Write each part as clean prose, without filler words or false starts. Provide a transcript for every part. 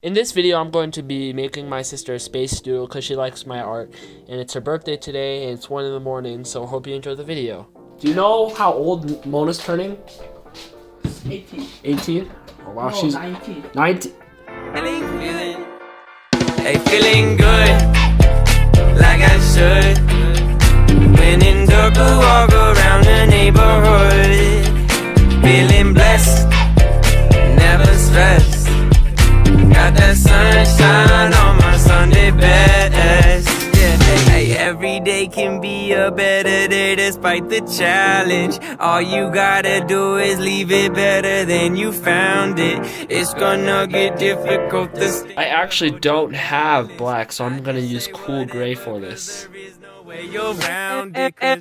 In this video, I'm going to be making my sister a space doodle because she likes my art, and it's her birthday today, and it's 1 in the morning, so hope you enjoy the video. Do you know how old Mona's turning? 18. 18? Oh wow, No, she's 19. 19. Feeling good, like I should. When in dark, I walk around the neighborhood. Feeling blessed, never stressed. Got that sunshine on my Sunday best. Yeah, hey, every day can be a better day despite the challenge. All you gotta do is leave it better than you found it. It's gonna get difficult to stay. I actually don't have black, so I'm gonna use cool gray for this.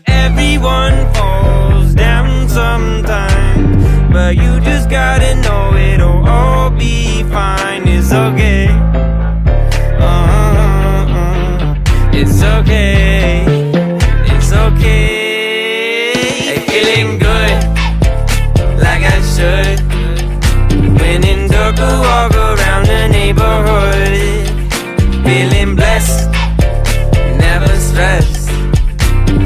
Everyone falls down sometimes, but you just gotta know it'll all be fine. It's okay. It's okay. It's okay. Hey, feeling good, like I should. When in dark, I walk around the neighborhood. Feeling blessed, never stressed.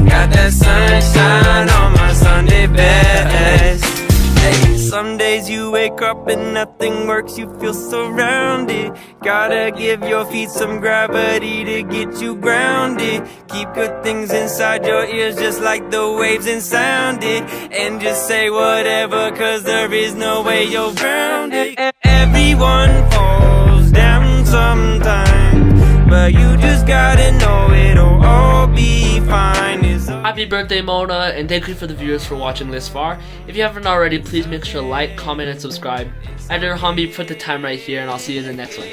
Got that sunshine on my Sunday best. Hey, some days you wake up and nothing works, you feel surrounded. Gotta give your feet some gravity to get you grounded. Keep good things inside your ears just like the waves and sound it. And just say whatever, cause there is no way you're grounded. Everyone falls down sometime, but you just gotta know it'll all be fine. Happy birthday, Mona, and thank you for the viewers for watching this far. If you haven't already, please make sure to like, comment, and subscribe. Editor Hanbi put the time right here, and I'll see you in the next one.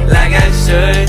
Like I should.